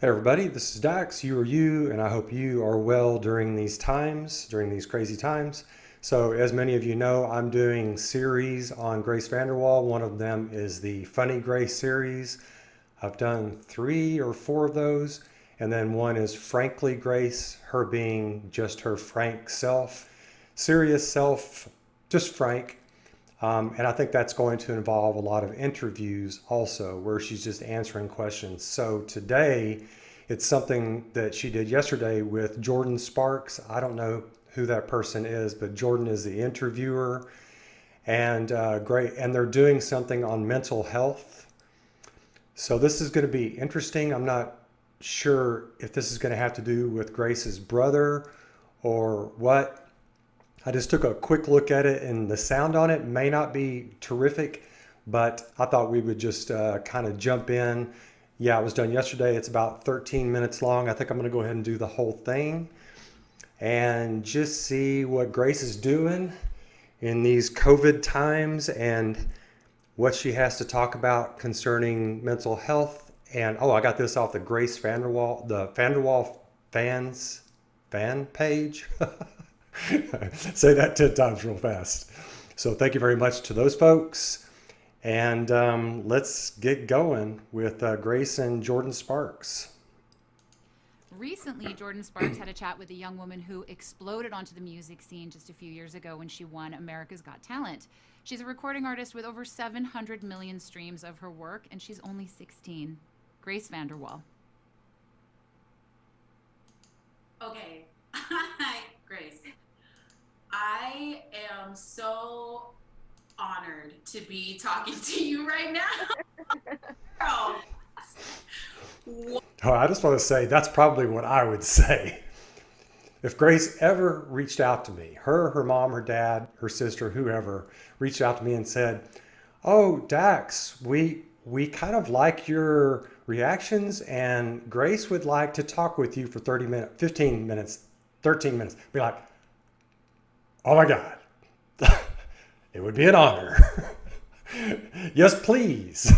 Hey everybody, this is Dax. You are you, and I hope you are well during these times, during these crazy times. So, as many of you know, I'm doing series on Grace Vanderwaal. One of them is the Funny Grace series. I've done three or four of those, and then one is Frankly Grace, her being just her frank self, serious self, just frank. And I think that's going to involve a lot of interviews also, where she's just answering questions. So today, it's something that she did yesterday with Jordin Sparks. I don't know who that person is, but Jordin is the interviewer, and great. And they're doing something on mental health. So this is going to be interesting. I'm not sure if this is going to have to do with Grace's brother or what. I just took a quick look at it, and the sound on it may not be terrific, but I thought we would just kind of jump in. Yeah, it was done yesterday. It's about 13 minutes long. I think I'm going to go ahead and do the whole thing and just see what Grace is doing in these COVID times and what she has to talk about concerning mental health. And oh, I got this off the Grace Vanderwaal, the Vanderwaal Fans fan page. Say that 10 times real fast. So thank you very much to those folks. And let's get going with Grace and Jordin Sparks. Recently, Jordin Sparks had a chat with a young woman who exploded onto the music scene just a few years ago when she won America's Got Talent. She's a recording artist with over 700 million streams of her work, and she's only 16. Grace Vanderwaal. Okay. Hi, Grace. I am so honored to be talking to you right now. Oh, Oh, I just want to say that's probably what I would say. If Grace ever reached out to me, her mom, her dad, her sister, whoever reached out to me and said, "Oh, Dax, we kind of like your reactions, and Grace would like to talk with you for 30 minutes, 15 minutes, 13 minutes." Be like, "Oh my God, it would be an honor." Yes, please.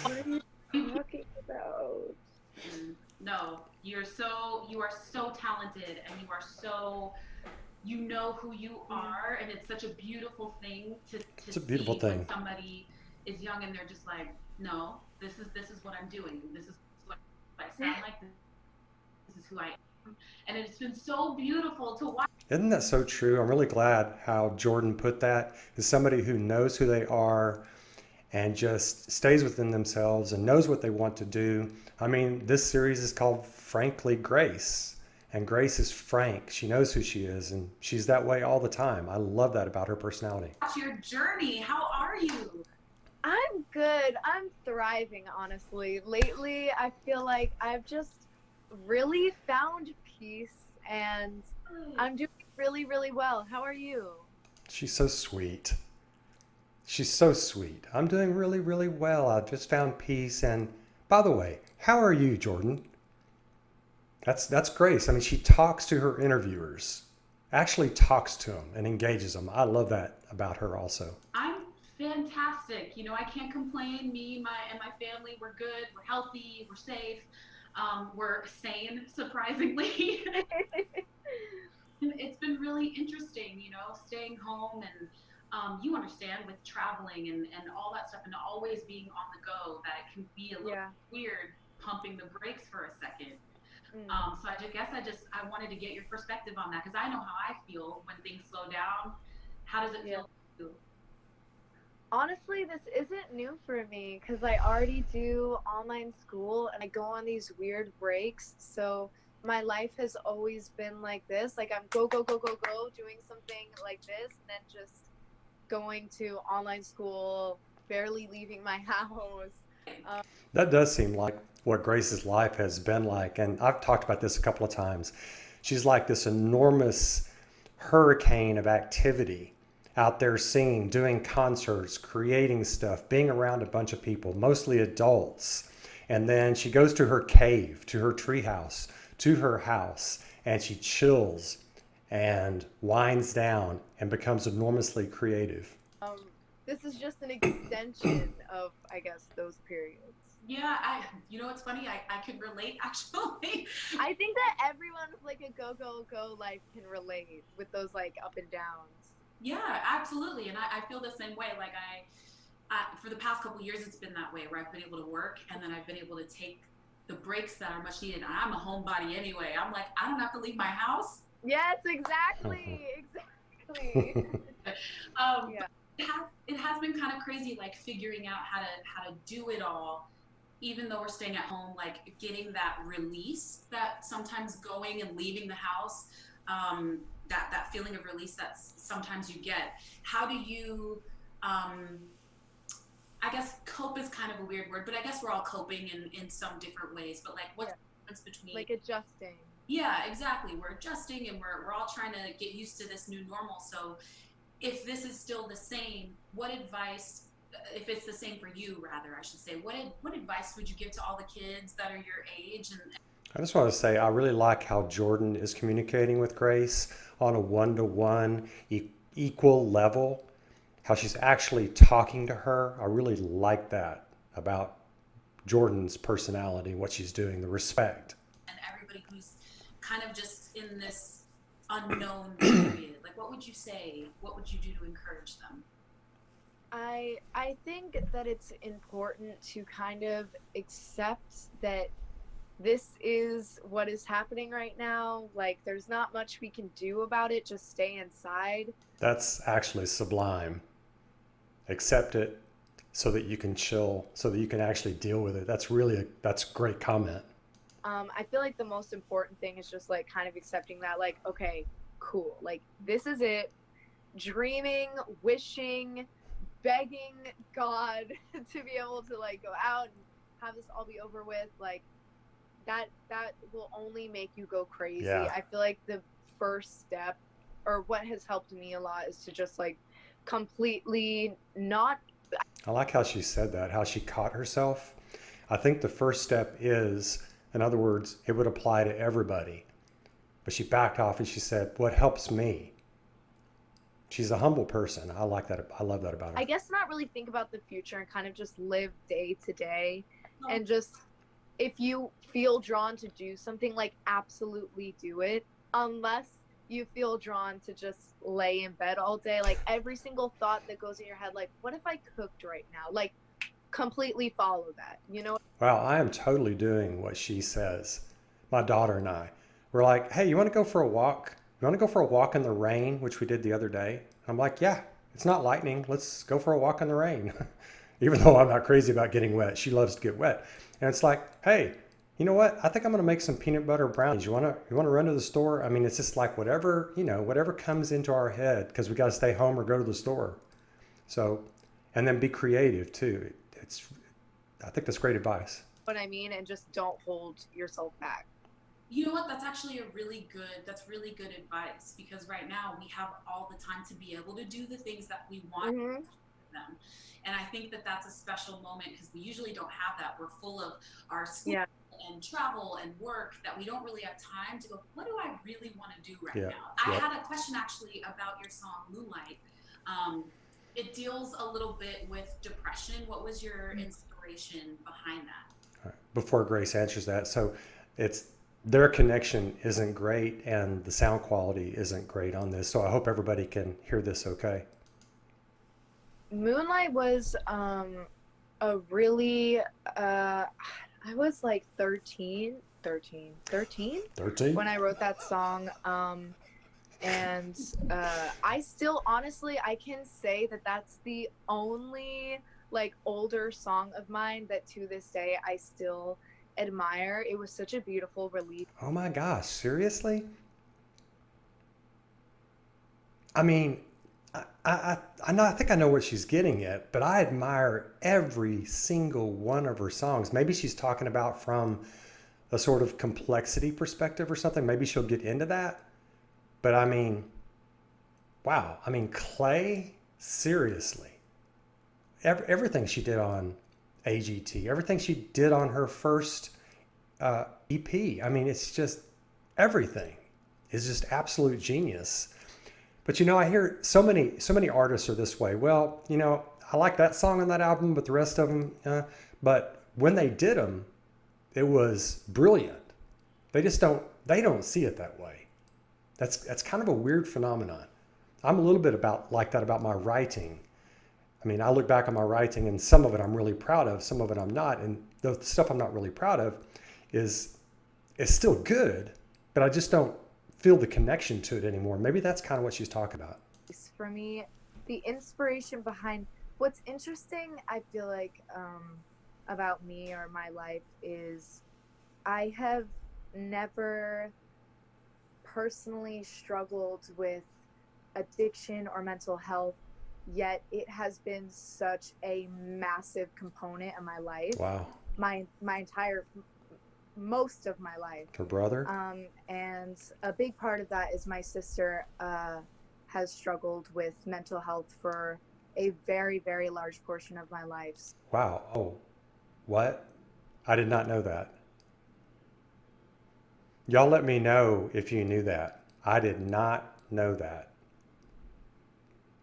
What are you talking about? no, you are so talented and you are so, you know who you are. And it's such a beautiful thing to It's a beautiful see when thing. somebody is young and they're just like, no, this is what I'm doing. This is what I sound like. This is who I am. And it's been so beautiful to watch. Isn't that so true? I'm really glad how Jordin put that. Is somebody who knows who they are and just stays within themselves and knows what they want to do. I mean, this series is called Frankly Grace, and Grace is frank. She knows who she is, and she's that way all the time. I love that about her personality. Your journey. How are you? I'm good. I'm thriving, honestly. Lately, I feel like I've just really found peace and I'm doing really, really well. How are you? She's so sweet. She's so sweet. I'm doing really, really well. I've just found peace. And by the way, how are you, Jordin? That's Grace. I mean, she talks to her interviewers, actually talks to them and engages them. I love that about her also. I'm fantastic. I can't complain. Me, my and my family, we're good. We're healthy. We're safe. We're sane, surprisingly. It's been really interesting, staying home and you understand with traveling and all that stuff and always being on the go that it can be a little Yeah. weird pumping the brakes for a second. Mm. So I wanted to get your perspective on that because I know how I feel when things slow down. How does it Yeah. feel to you? Honestly, this isn't new for me because I already do online school and I go on these weird breaks. So my life has always been like this. Like I'm go, go, go, go, go, doing something like this, and then just going to online school, barely leaving my house. Um, That does seem like what Grace's life has been like. And I've talked about this a couple of times. She's like this enormous hurricane of activity out there singing, doing concerts, creating stuff, being around a bunch of people, mostly adults. And then she goes to her cave, to her treehouse, to her house, and she chills and winds down and becomes enormously creative. this is just an extension of, I guess, those periods. Yeah, you know what's funny? I can relate actually. I think that everyone with like a go go go life can relate with those like up and downs. Yeah, absolutely. And I feel the same way. Like for the past couple of years, it's been that way where I've been able to work and then I've been able to take the breaks that are much needed. And I'm a homebody anyway. I'm like, I don't have to leave my house. Yes, exactly, exactly. But Yeah, it has been kind of crazy, like figuring out how to do it all, even though we're staying at home, like getting that release that sometimes going and leaving the house, that feeling of release that sometimes you get. How do you, um, I guess cope is kind of a weird word, but I guess we're all coping in some different ways. But like, what's yeah, the difference between? like adjusting. Yeah, exactly. We're adjusting and we're all trying to get used to this new normal. So if this is still the same, what advice, if it's the same for you, rather, I should say, what advice would you give to all the kids that are your age? And I just want to say I really like how Jordan is communicating with Grace on a one-to-one equal level, how she's actually talking to her. I really like that about Jordan's personality, what she's doing, the respect. everybody who's kind of just in this unknown period, like what would you say? What would you do to encourage them? I think that it's important to kind of accept that this is what is happening right now. Like there's not much we can do about it. Just stay inside. That's actually sublime. Accept it so that you can chill, so that you can actually deal with it. That's a great comment. I feel like the most important thing is just like kind of accepting that like okay, cool. Like this is it. Dreaming, wishing, begging God to be able to like go out and have this all be over with. Like that will only make you go crazy. Yeah. I feel like the first step or what has helped me a lot is to just like completely not. I like how she said that, how she caught herself. I think the first step is, in other words, it would apply to everybody. But she backed off and she said, what helps me? She's a humble person. I like that. I love that about her. I guess not really think about the future and kind of just live day to day Oh, and just if you feel drawn to do something like absolutely do it unless you feel drawn to just lay in bed all day like every single thought that goes in your head like what if I cooked right now like completely follow that you know. Wow, I am totally doing what she says. My daughter and I, we're like, hey, you want to go for a walk? You want to go for a walk in the rain, which we did the other day? I'm like, yeah, it's not lightning. Let's go for a walk in the rain. Even though I'm not crazy about getting wet, she loves to get wet. And it's like, hey, you know what? I think I'm gonna make some peanut butter brownies. You wanna run to the store? I mean, it's just like whatever comes into our head because we got to stay home or go to the store. So, and then be creative too. I think that's great advice. What I mean and just don't hold yourself back. you know what? That's really good advice because right now we have all the time to be able to do the things that we want Mm-hmm. them. And I think that that's a special moment because we usually don't have that. We're full of our school Yeah. and travel and work that we don't really have time to go, what do I really want to do right Yeah. now? I Yep. had a question actually about your song Moonlight. Um, it deals a little bit with depression. What was your inspiration behind that? All right. Before Grace answers that, so it's their connection isn't great and the sound quality isn't great on this. So I hope everybody can hear this okay. Moonlight was a really I was like 13 13? when I wrote that song. And I still honestly I can say that that's the only like older song of mine that to this day I still admire. It was such a beautiful release. Oh my gosh, seriously? I mean, I think I know what she's getting at, but I admire every single one of her songs. Maybe she's talking about from a sort of complexity perspective or something. Maybe she'll get into that. But I mean, wow. I mean, Clay, seriously. Everything she did on AGT, everything she did on her first EP. I mean, it's just everything is just absolute genius. But I hear so many artists are this way. Well, I like that song on that album, but the rest of them, but when they did them, it was brilliant. They don't see it that way. That's kind of a weird phenomenon. I'm a little bit like that about my writing. I mean, I look back on my writing and some of it I'm really proud of, some of it I'm not. And the stuff I'm not really proud of is still good, but I just don't feel the connection to it anymore. Maybe that's kind of what she's talking about. For me, the inspiration behind what's interesting, I feel like, about me or my life is I have never personally struggled with addiction or mental health, yet it has been such a massive component of my life. Wow. My entire most of my life. Her brother? And a big part of that is my sister has struggled with mental health for a very, very large portion of my life. Wow. Oh, what? I did not know that. Y'all let me know if you knew that. I did not know that.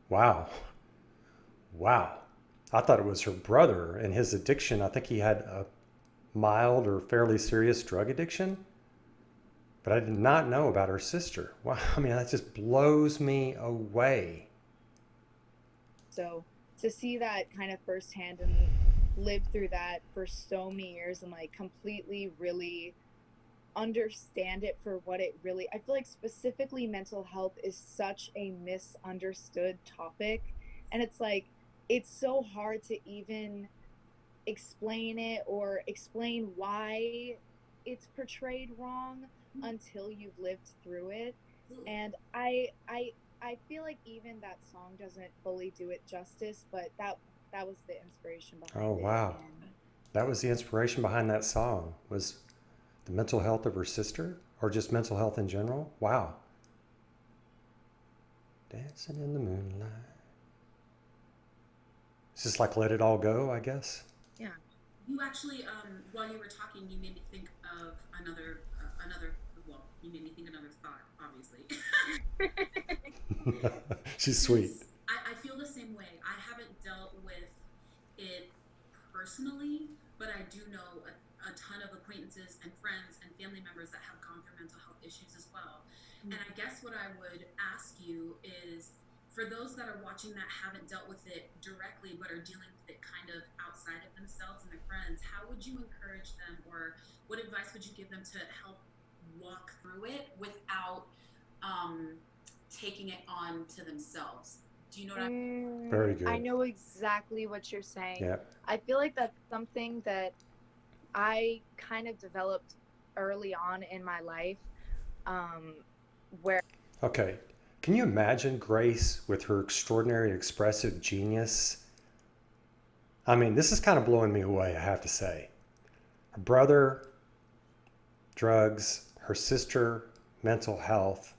Wow. Wow. I thought it was her brother and his addiction. I think he had a mild or fairly serious drug addiction, but I did not know about her sister. Wow. I mean, that just blows me away. So to see that kind of firsthand and live through that for so many years and like completely really understand it for what it really, I feel like specifically mental health is such a misunderstood topic, and it's like it's so hard to even explain it or explain why it's portrayed wrong until you've lived through it. And I feel like even that song doesn't fully do it justice, but that was the inspiration behind it. Oh, wow. That was the inspiration behind that song, was the mental health of her sister, or just mental health in general? Wow. Dancing in the moonlight. It's just like Let It All Go, I guess. Yeah. You actually, while you were talking, you made me think of another, well, you made me think another thought, obviously. She's sweet. I feel the same way. I haven't dealt with it personally, but I do know a ton of acquaintances and friends and family members that have gone through mental health issues as well. Mm-hmm. And I guess what I would ask you is, for those that are watching that haven't dealt with it directly but are dealing with it kind of outside of themselves and their friends, how would you encourage them, or what advice would you give them to help walk through it without taking it on to themselves? Do you know what I mean? Very good. I know exactly what you're saying. Yeah. I feel like that's something that I kind of developed early on in my life, where... Okay. Can you imagine Grace with her extraordinary expressive genius? I mean, this is kind of blowing me away, I have to say. Her brother, drugs, her sister, mental health.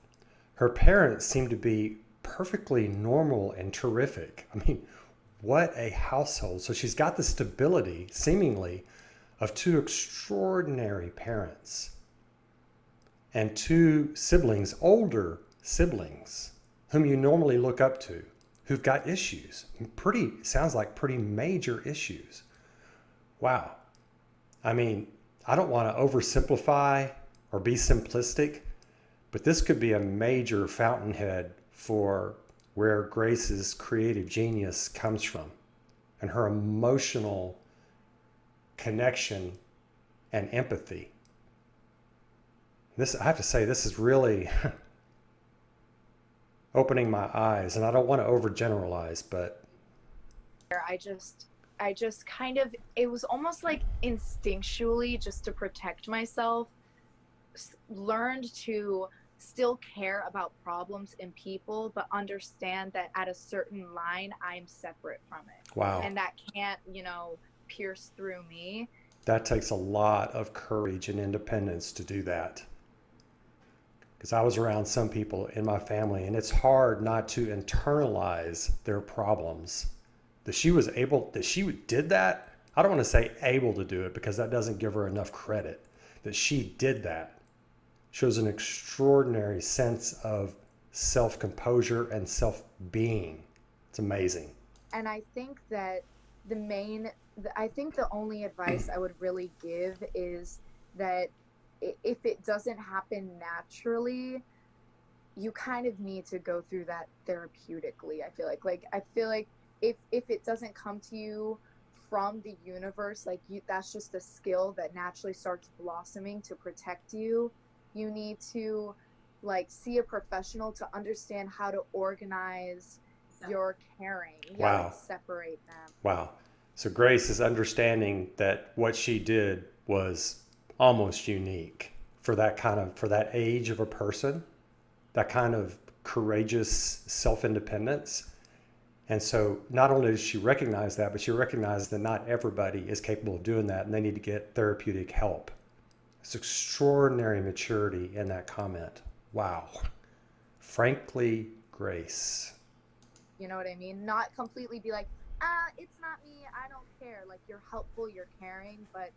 Her parents seem to be perfectly normal and terrific. I mean, what a household. So she's got the stability, seemingly, of two extraordinary parents and two siblings, older siblings, whom you normally look up to, who've got issues. Sounds like pretty major issues. Wow. I mean, I don't want to oversimplify or be simplistic, but this could be a major fountainhead for where Grace's creative genius comes from and her emotional connection and empathy. I have to say, this is really opening my eyes, and I don't want to overgeneralize, but I just kind of, it was almost like instinctually, just to protect myself, learned to still care about problems in people, but understand that at a certain line, I'm separate from it. Wow. And that can't, pierce through me. That takes a lot of courage and independence to do that. Because I was around some people in my family, and it's hard not to internalize their problems. That she did that. I don't want to say able to do it, because that doesn't give her enough credit. That she did that shows an extraordinary sense of self-composure and self-being. It's amazing. And I think that I think the only advice I would really give is that if it doesn't happen naturally, you kind of need to go through that therapeutically. I feel like if it doesn't come to you from the universe, like that's just a skill that naturally starts blossoming to protect you. You need to like see a professional to understand how to organize your caring. Yeah, like Wow. separate them. Wow. So Grace is understanding that what she did was almost unique for for that age of a person, that kind of courageous self-independence. And so not only does she recognize that, but she recognizes that not everybody is capable of doing that and they need to get therapeutic help. It's extraordinary maturity in that comment. Wow. Frankly, Grace. You know what I mean? Not completely be like, it's not me, I don't care. Like you're helpful, you're caring, but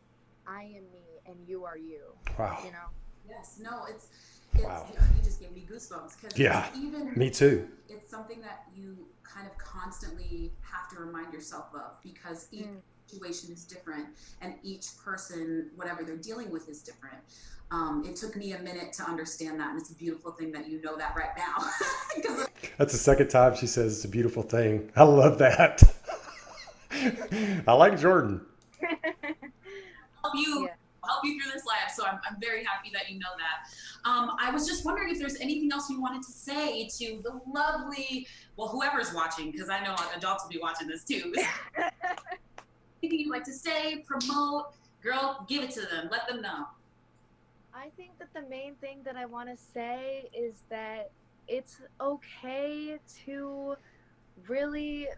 I am me and you are you. Wow. You know? Yes, no, it's Wow. you just gave me goosebumps because Yeah, even me too. it's something that you kind of constantly have to remind yourself of because each situation is different and each person, whatever they're dealing with, is different. It took me a minute to understand that, and it's a beautiful thing that you know that right now. That's the second time she says it's a beautiful thing. I love that. I like Jordin. help you help you through this life. So I'm very happy that you know that. I was just wondering if there's anything else you wanted to say to the lovely, well, whoever's watching, because I know adults will be watching this too. Anything you'd like to say, promote, girl, give it to them. Let them know. I think that the main thing that I want to say is that it's okay to really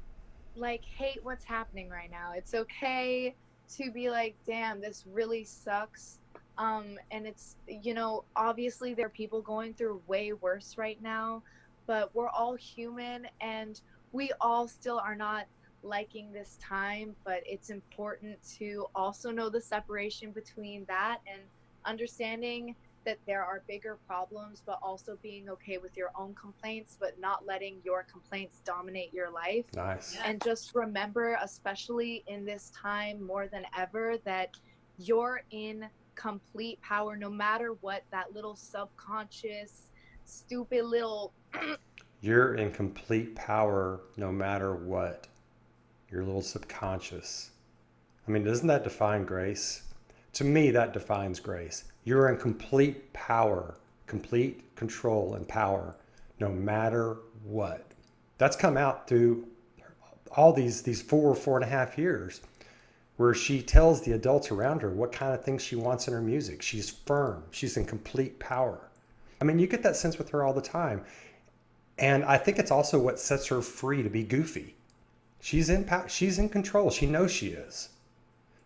like hate what's happening right now. It's okay to be like, damn, this really sucks. And it's, you know, obviously there are people going through way worse right now, but we're all human and we all still are not liking this time, but it's important to also know the separation between that and understanding that there are bigger problems, but also being okay with your own complaints, but not letting your complaints dominate your life. Nice. And just remember, especially in this time more than ever, that you're in complete power no matter what that little subconscious, stupid little. You're in complete power no matter what. Your little subconscious. I mean, doesn't that define grace? To me, that defines grace. You're in complete power, complete control and power, no matter what. That's come out through all these 4.5 years, where she tells the adults around her what kind of things she wants in her music. She's firm. She's in complete power. I mean, you get that sense with her all the time. And I think it's also what sets her free to be goofy. She's in power. She's in control. She knows she is.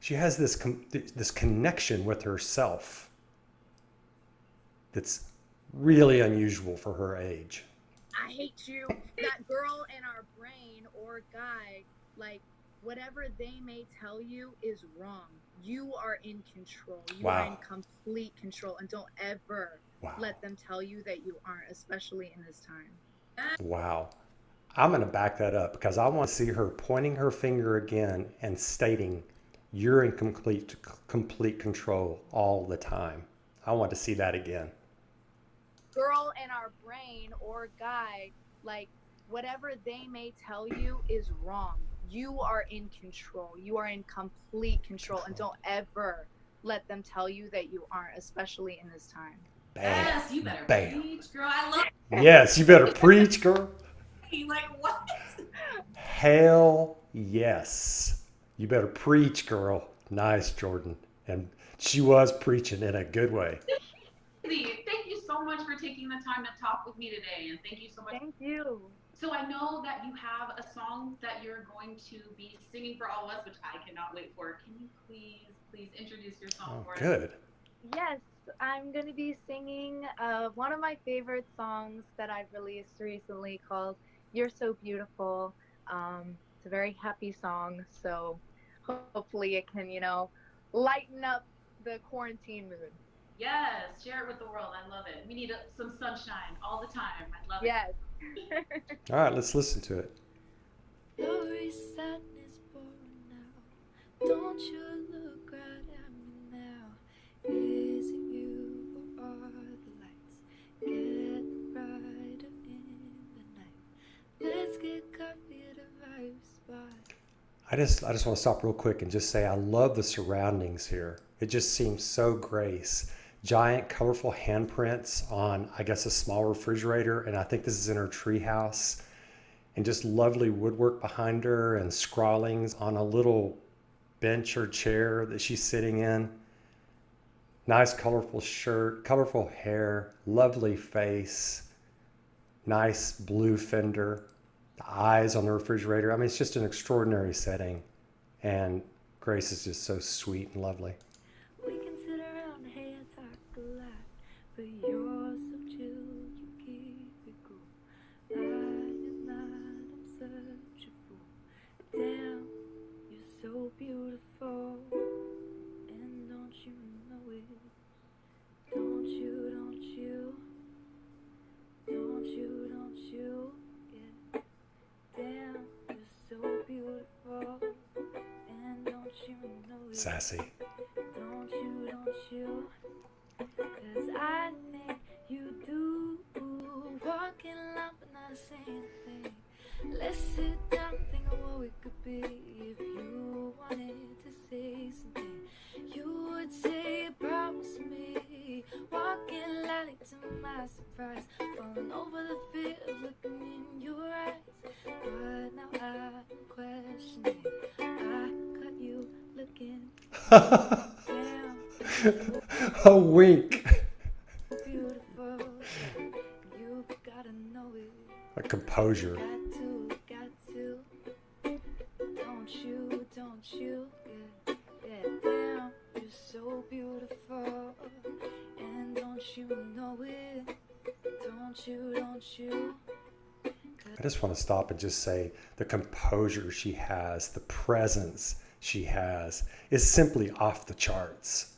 She has this connection with herself that's really unusual for her age. I hate you, that girl in our brain or guy, like whatever they may tell you is wrong. You are in control. You are in complete control, and don't ever let them tell you that you aren't, especially in this time. Wow. I'm going to back that up because I want to see her pointing her finger again and stating, you're in complete control all the time. I want to see that again. Girl in our brain or guy, like whatever they may tell you is wrong. You are in control. You are in complete control, and don't ever let them tell you that you aren't, especially in this time. Bam. Yes, you better preach, girl. I love it. Yes, you better preach, girl. Like what? Hell yes. You better preach, girl. Nice, Jordin. And she was preaching in a good way. Thank you so much for taking the time to talk with me today, and thank you so much. Thank you. So I know that you have a song that you're going to be singing for all of us, which I cannot wait for. Can you please introduce your song for us? Good. Yes, I'm going to be singing one of my favorite songs that I've released recently called You're So Beautiful. It's a very happy song, so hopefully it can, lighten up the quarantine mood. Yes, share it with the world. I love it. We need some sunshine all the time. I love it. Yes. All right, let's listen to it. Your sadness born Don't you look right at me now? Is it you or are the lights getting brighter in the night? Let's get coffee at a vibe spot. I just want to stop real quick and just say I love the surroundings here. It just seems so Grace. Giant, colorful handprints on, I guess, a small refrigerator, and I think this is in her treehouse. And just lovely woodwork behind her and scrawlings on a little bench or chair that she's sitting in. Nice, colorful shirt, colorful hair, lovely face, nice blue fender. The eyes on the refrigerator. I mean, it's just an extraordinary setting. And Grace is just so sweet and lovely. We can sit around here and talk a lot, but you're so chill, you keep it cool. I am not, I'm such a fool. Damn, you're so beautiful, and don't you know it? Don't you, yeah. Damn, you're so beautiful, and don't you know it? Sassy. Don't you, 'cause I think you do. Walking around but not saying a thing. Let's sit down and think of what we could be. If you wanted to say something, you would say you promise me. Walking lightly to my surprise, falling over the field, looking in your eyes. But now I'm questioning. I caught you looking. Damn, A wink. beautiful. You gotta know it. A composure. Got to. Don't you? Yeah, damn, you're so beautiful. And don't you know it? Don't you? I just want to stop and just say the composure she has, the presence she has is simply off the charts.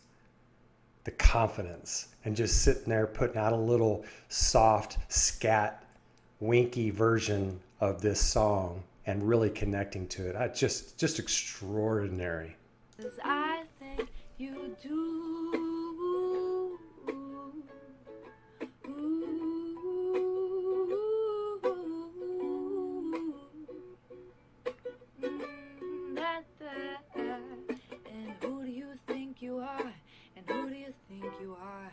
The confidence and just sitting there putting out a little soft scat winky version of this song and really connecting to it. Just extraordinary. 'Cause I think you do. And who do you think you are? And who do you think you are?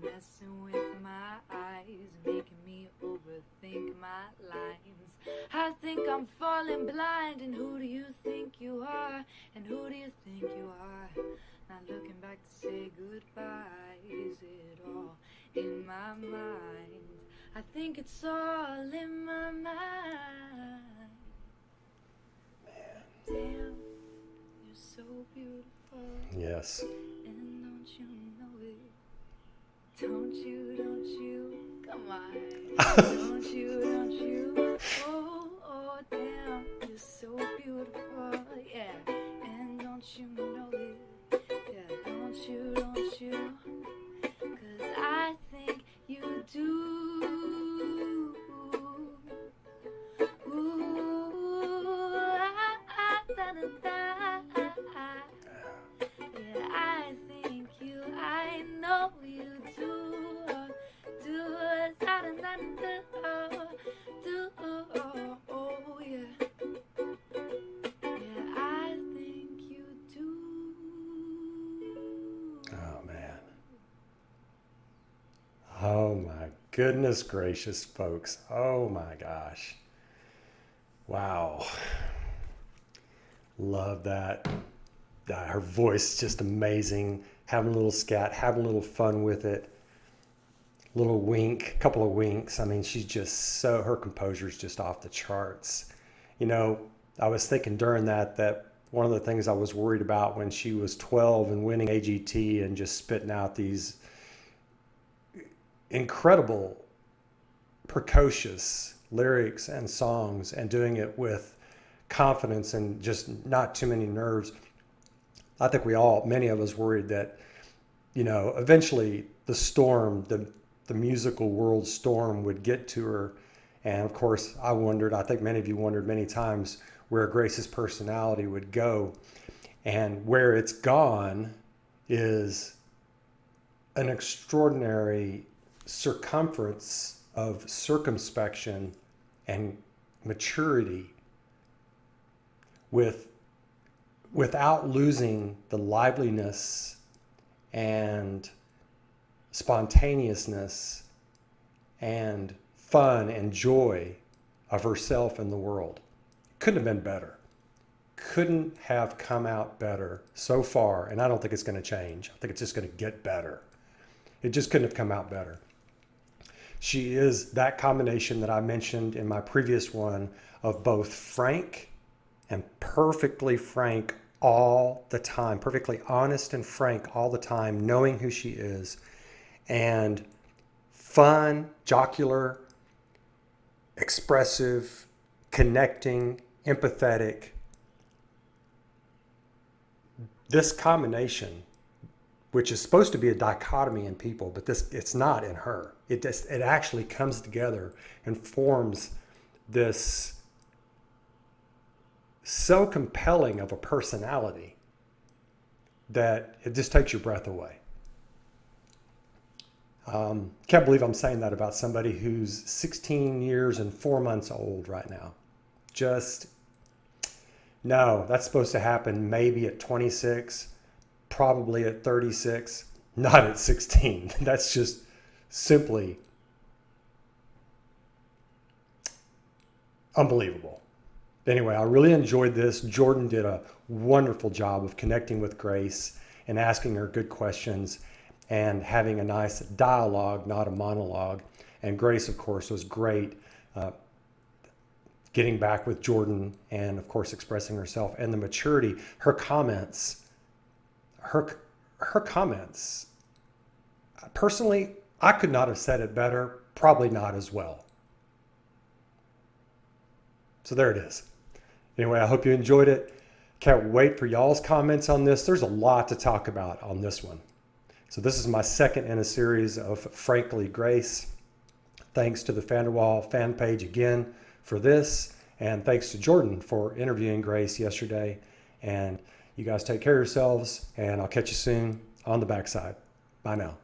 Messing with my eyes, making me overthink my lines. I think I'm falling blind. And who do you think you are? And who do you think you are? Not looking back to say goodbye. Is it all in my mind? I think it's all in my mind. Damn, you're so beautiful. Yes. And don't you know it? Don't you? Come on. Don't you? Oh, damn, you're so beautiful. Yeah, and don't you know it? Yeah, don't you? 'Cause I think you do. Yeah, I think you, I know you do. Oh, yeah. Yeah, I think you do. Oh, man. Oh, my goodness gracious, folks. Oh, my gosh. Wow. Love that. Her voice is just amazing. Having a little scat, having a little fun with it. Little wink, couple of winks. I mean, she's just so, her composure is just off the charts. You know, I was thinking during that one of the things I was worried about when she was 12 and winning AGT and just spitting out these incredible, precocious lyrics and songs and doing it with confidence and just not too many nerves. I think many of us worried that, you know, eventually the storm, the musical world storm would get to her. And of course, I think many of you wondered many times where Grace's personality would go. And where it's gone is an extraordinary circumference of circumspection and maturity without losing the liveliness and spontaneousness and fun and joy of herself in the world. Couldn't have been better. Couldn't have come out better so far, and I don't think it's going to change. I think it's just going to get better. It just couldn't have come out better. She is that combination that I mentioned in my previous one of both frank and perfectly frank all the time, perfectly honest and frank all the time, knowing who she is, and fun, jocular, expressive, connecting, empathetic. This combination, which is supposed to be a dichotomy in people, but it's not in her. It actually comes together and forms this so compelling of a personality that it just takes your breath away. Can't believe I'm saying that about somebody who's 16 years and 4 months old right now. No, that's supposed to happen maybe at 26, probably at 36, not at 16. That's just simply unbelievable. Anyway, I really enjoyed this. Jordin did a wonderful job of connecting with Grace and asking her good questions and having a nice dialogue, not a monologue. And Grace, of course, was great getting back with Jordin and, of course, expressing herself and the maturity. Her comments, personally, I could not have said it better, probably not as well. So there it is. Anyway, I hope you enjoyed it. Can't wait for y'all's comments on this. There's a lot to talk about on this one. So this is my second in a series of Frankly Grace. Thanks to the Fanderwaal fan page again for this. And thanks to Jordin for interviewing Grace yesterday. And you guys take care of yourselves, and I'll catch you soon on the backside. Bye now.